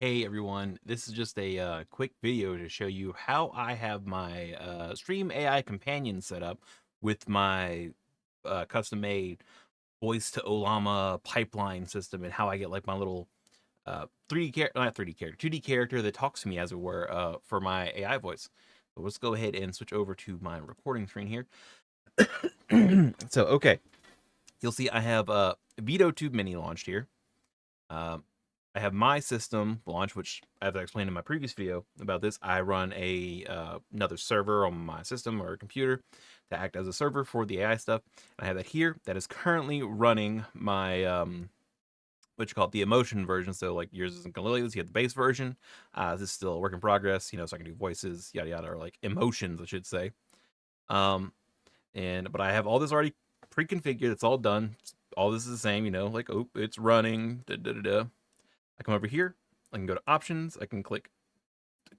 Hey everyone, this is just a quick video to show you how I have my Stream AI companion set up with my custom-made voice to Olama pipeline system, and how I get like my little 3D character, not 3D character, 2D character that talks to me, as it were, for my AI voice. So let's go ahead and switch over to my recording screen here. So okay, you'll see I have Veadotube Mini launched here. Um, I have my system launch, which, as I explained in my previous video about this, I run another server on my system or computer to act as a server for the AI stuff. And I have that here that is currently running my what you call it, the emotion version. So like yours isn't gonna look like this. You have the base version. This is still a work in progress, so I can do voices, yada yada, or like emotions, I should say. Um, but I have all this already pre-configured. It's all done. All this is the same, like, oh, it's running. Da, da, da, da. I come over here, I can go to options, I can click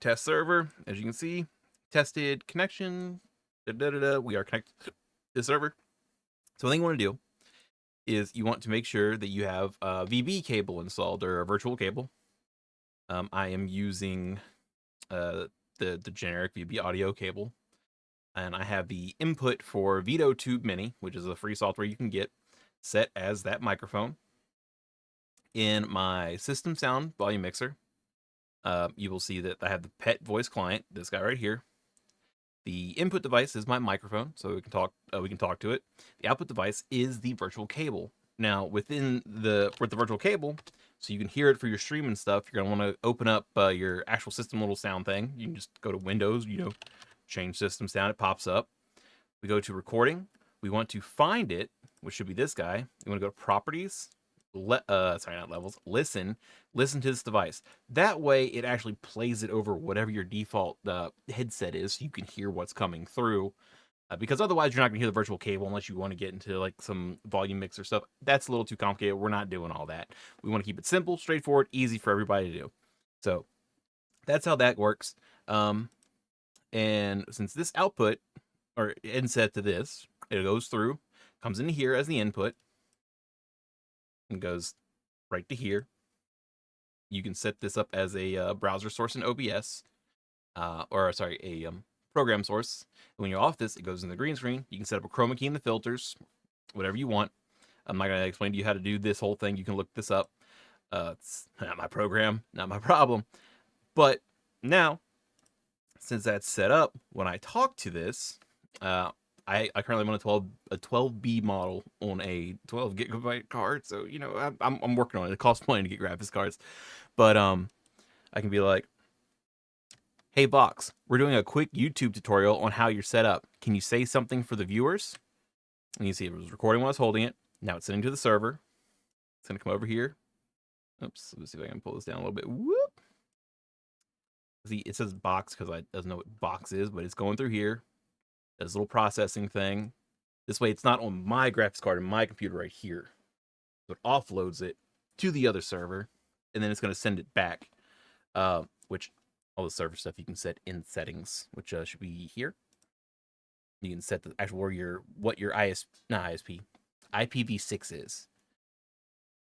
test server. As you can see, tested connection, we are connected to the server. So the thing you want to do is you want to make sure that you have a VB cable installed, or a virtual cable. I am using the generic VB audio cable, and I have the input for Veadotube Mini, which is a free software you can get, set as that microphone. In my system sound volume mixer, you will see that I have the pet voice client, this guy right here. The input device is my microphone, so we can talk. We can talk to it. The output device is the virtual cable. Now, with the virtual cable, so you can hear it for your stream and stuff, you're gonna want to open up your actual system little sound thing. You can just go to Windows, change system sound. It pops up. We go to recording. We want to find it, which should be this guy. You want to go to properties. Sorry, not levels. Listen to this device. That way it actually plays it over whatever your default headset is, so you can hear what's coming through, because otherwise you're not gonna hear the virtual cable unless you want to get into like some volume mixer stuff. That's a little too complicated. We're not doing all that. We want to keep it simple, straightforward, easy for everybody to do. So that's how that works. And since this output, or inset to this, it goes through, comes in here as the input, and goes right to here. You can set this up as a browser source in OBS, or sorry, a program source. And when you're off this, it goes in the green screen. You can set up a chroma key in the filters, whatever you want. I'm not going to explain to you how to do this whole thing. You can look this up. It's not my program, not my problem. But now, since that's set up, when I talk to this, I currently want a 12B model on a 12 gigabyte card. So I'm working on it. It costs money to get graphics cards, but I can be like, "Hey Vox, we're doing a quick YouTube tutorial on how you're set up. Can you say something for the viewers?" And you see it was recording while I was holding it. Now it's sending to the server. It's gonna come over here. Oops, let's see if I can pull this down a little bit. Whoop. See, it says box because I doesn't know what box is, but it's going through here. This little processing thing. This way, it's not on my graphics card in my computer right here. So it offloads it to the other server, and then it's going to send it back. Which all the server stuff you can set in settings, which should be here. You can set the actual what your IPv6 is. It's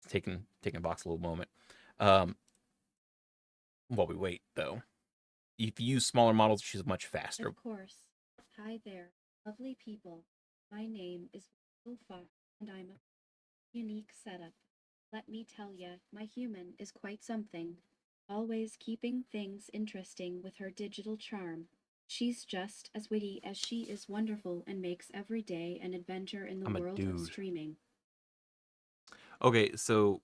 taking a box a little moment. While we wait, though, if you use smaller models, she's much faster. Of course. Hi there, lovely people. My name is Fox, and I'm a unique setup. Let me tell ya, my human is quite something. Always keeping things interesting with her digital charm. She's just as witty as she is wonderful, and makes every day an adventure in the I'm a world of dude. streaming. Okay, so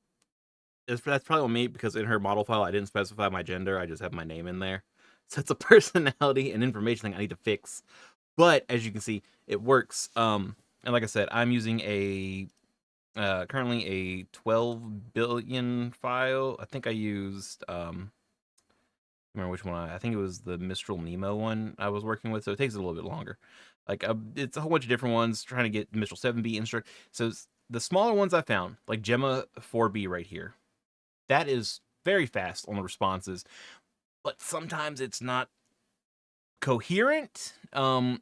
that's probably on me, because in her model file I didn't specify my gender. I just have my name in there. So it's a personality and information thing I need to fix. But as you can see, it works. And like I said, I'm using currently a 12 billion file. I think I used remember which one. I think it was the Mistral Nemo one I was working with, so it takes a little bit longer. Like it's a whole bunch of different ones trying to get Mistral 7B instruct. So the smaller ones I found, like Gemma 4B right here, that is very fast on the responses, but sometimes it's not coherent.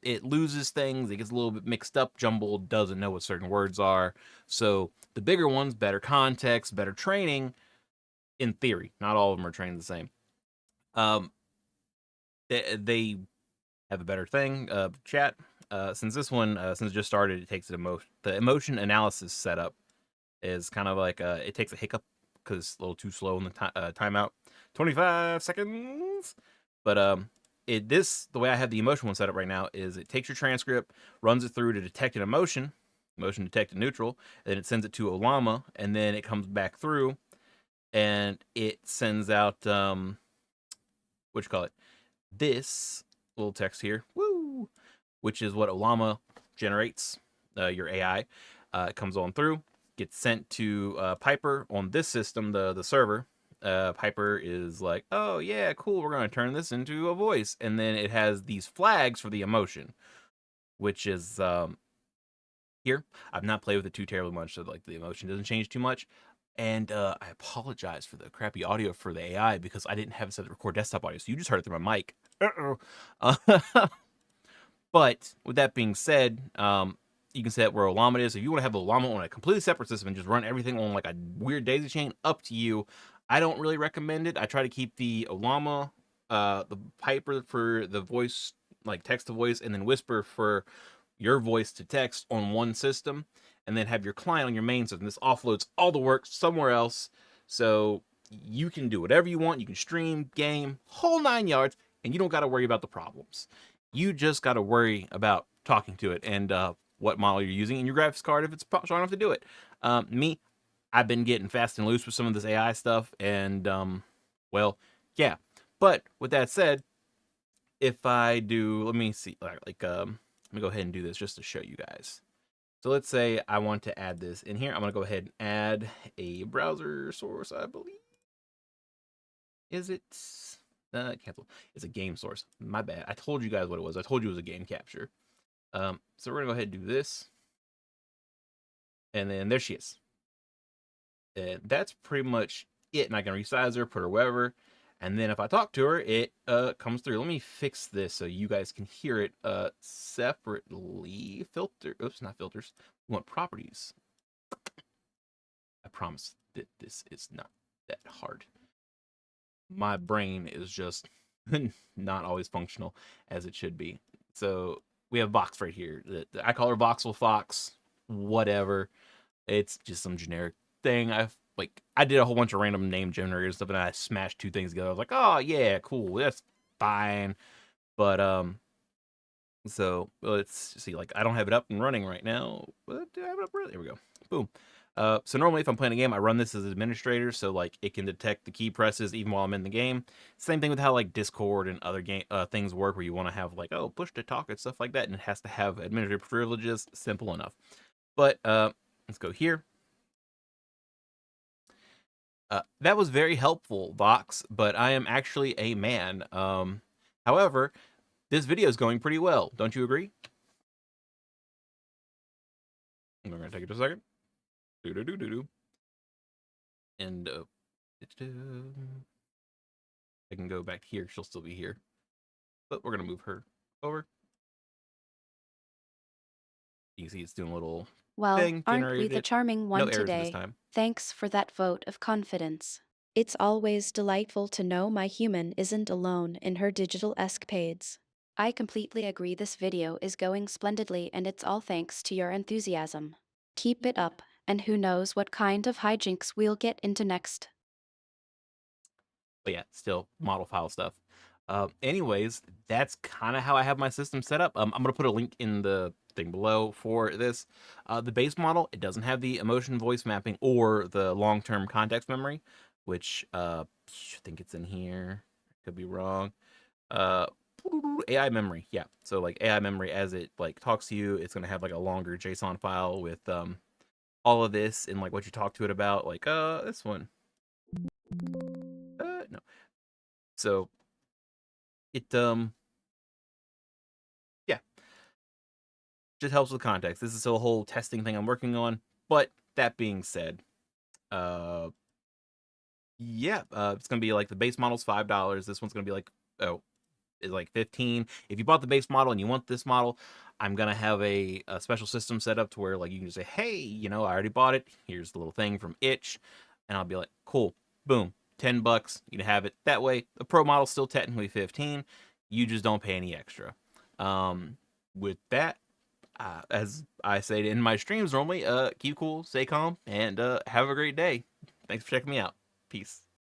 It loses things. It gets a little bit mixed up, jumbled, doesn't know what certain words are. So the bigger ones, better context, better training, in theory. Not all of them are trained the same. Um, they have a better thing. Chat. Since this one, since it just started, it takes the emotion analysis setup is kind of like it takes a hiccup because it's a little too slow in the timeout. 25 seconds. But the way I have the emotion one set up right now is it takes your transcript, runs it through to detect an emotion detected neutral, and then it sends it to Olama, and then it comes back through, and it sends out what you call it, this little text here, woo, which is what Olama generates, your AI. It comes on through, gets sent to Piper on this system, the server. Piper is like, oh yeah, cool, we're gonna turn this into a voice, and then it has these flags for the emotion, which is here. I've not played with it too terribly much, so like the emotion doesn't change too much. And I apologize for the crappy audio for the AI because I didn't have it set to record desktop audio, so you just heard it through my mic. Uh, but with that being said, you can set where Olama is. If you want to have Olama on a completely separate system and just run everything on like a weird daisy chain, up to you. I don't really recommend it. I try to keep the Olama, the Piper for the voice, like text to voice, and then Whisper for your voice to text on one system, and then have your client on your main system. This offloads all the work somewhere else, so you can do whatever you want. You can stream, game, whole 9 yards, and you don't got to worry about the problems. You just got to worry about talking to it and what model you're using and your graphics card if it's strong enough to do it. Me, I've been getting fast and loose with some of this AI stuff, and well, yeah. But with that said, if I do, let me see, let me go ahead and do this just to show you guys. So let's say I want to add this in here. I'm gonna go ahead and add a browser source, I believe. Is it? Cancel. It's a game source. My bad. I told you guys what it was. I told you it was a game capture. So we're gonna go ahead and do this, and then there she is. And that's pretty much it. And I can resize her, put her wherever. And then if I talk to her, it comes through. Let me fix this so you guys can hear it separately. Filter. Oops, not filters. We want properties. I promise that this is not that hard. My brain is just not always functional as it should be. So we have Vox right here. I call her Voxel Fox. Whatever. It's just some generic thing. I did a whole bunch of random name generators stuff, and I smashed two things together. I was like, oh yeah, cool, that's fine. But so let's see. Like I don't have it up and running right now, but do I have it up? There we go. Boom. So normally if I'm playing a game, I run this as administrator, so like it can detect the key presses even while I'm in the game. Same thing with how like Discord and other game things work, where you want to have like push to talk and stuff like that, and it has to have administrative privileges. Simple enough. But let's go here. That was very helpful, Vox, but I am actually a man. However, this video is going pretty well. Don't you agree? I'm going to take it a second. Do. And I can go back here. She'll still be here. But we're going to move her over. You can see it's doing a little Well, thing. aren't we the Generated. charming No one errors this today? time. Thanks for that vote of confidence. It's always delightful to know my human isn't alone in her digital escapades. I completely agree this video is going splendidly and it's all thanks to your enthusiasm. Keep it up, and who knows what kind of hijinks we'll get into next. But yeah, still model file stuff. Anyways, that's kind of how I have my system set up. I'm going to put a link in the thing below for this. The base model, it doesn't have the emotion voice mapping or the long-term context memory, which I think it's in here. Could be wrong. Uh, AI memory, yeah. So like AI memory, as it like talks to you, it's going to have like a longer JSON file with all of this and like what you talk to it about. Like this one. No. So it yeah, just helps with context. This is still a whole testing thing I'm working on. But that being said, uh yeah, it's gonna be like the base model's $5. This one's gonna be like is like 15. If you bought the base model and you want this model, I'm gonna have a special system set up to where like you can just say, hey, I already bought it. Here's the little thing from Itch, and I'll be like, cool, boom, $10, you can have it that way. The Pro model's still technically 15. You just don't pay any extra. With that, as I say in my streams normally, keep cool, stay calm, and have a great day. Thanks for checking me out. Peace.